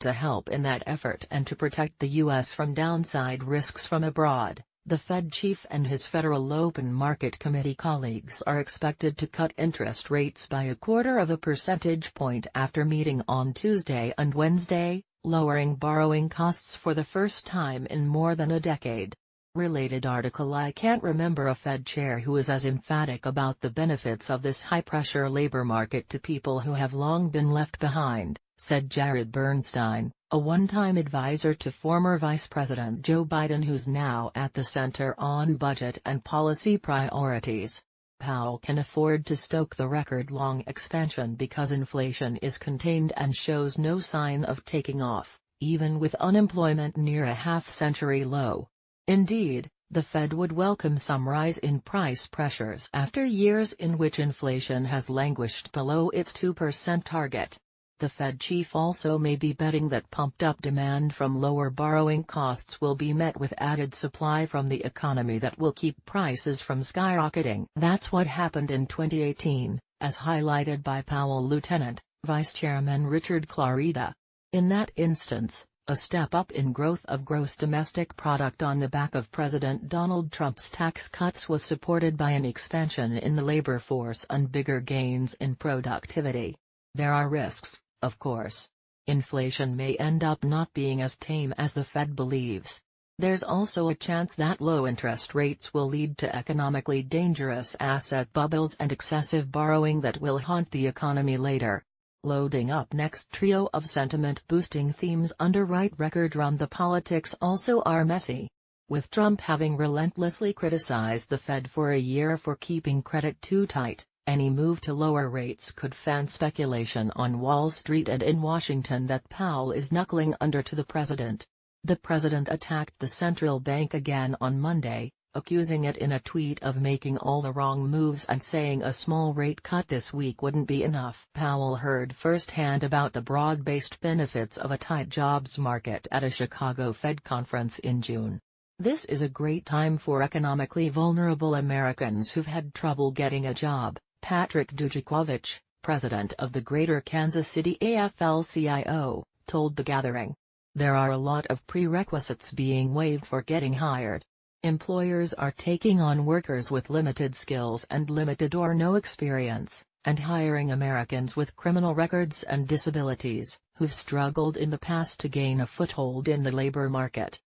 To help in that effort and to protect the U.S. from downside risks from abroad, the Fed chief and his Federal Open Market Committee colleagues are expected to cut interest rates by 0.25 percentage point after meeting on Tuesday and Wednesday, lowering borrowing costs for the first time in more than a decade. Related article: I can't remember a Fed chair who is as emphatic about the benefits of this high-pressure labor market to people who have long been left behind, said Jared Bernstein, a one-time advisor to former Vice President Joe Biden who's now at the center on budget and policy priorities. Powell can afford to stoke the record-long expansion because inflation is contained and shows no sign of taking off, even with unemployment near a half-century low. Indeed, the Fed would welcome some rise in price pressures after years in which inflation has languished below its 2% target. The Fed chief also may be betting that pumped-up demand from lower borrowing costs will be met with added supply from the economy that will keep prices from skyrocketing. That's what happened in 2018, as highlighted by Powell Lieutenant, Vice Chairman Richard Clarida. In that instance, a step up in growth of gross domestic product on the back of President Donald Trump's tax cuts was supported by an expansion in the labor force and bigger gains in productivity. There are risks, of course. Inflation may end up not being as tame as the Fed believes. There's also a chance that low interest rates will lead to economically dangerous asset bubbles and excessive borrowing that will haunt the economy later. Loading up next: trio of sentiment-boosting themes underwrite record run. The politics also are messy. With Trump having relentlessly criticized the Fed for a year for keeping credit too tight, any move to lower rates could fan speculation on Wall Street and in Washington that Powell is knuckling under to the president. The president attacked the central bank again on Monday, accusing it in a tweet of making all the wrong moves and saying a small rate cut this week wouldn't be enough. Powell heard firsthand about the broad-based benefits of a tight jobs market at a Chicago Fed conference in June. "This is a great time for economically vulnerable Americans who've had trouble getting a job," Patrick Dujikovic, president of the Greater Kansas City AFL-CIO, told the gathering. "There are a lot of prerequisites being waived for getting hired. Employers are taking on workers with limited skills and limited or no experience, and hiring Americans with criminal records and disabilities, who've struggled in the past to gain a foothold in the labor market.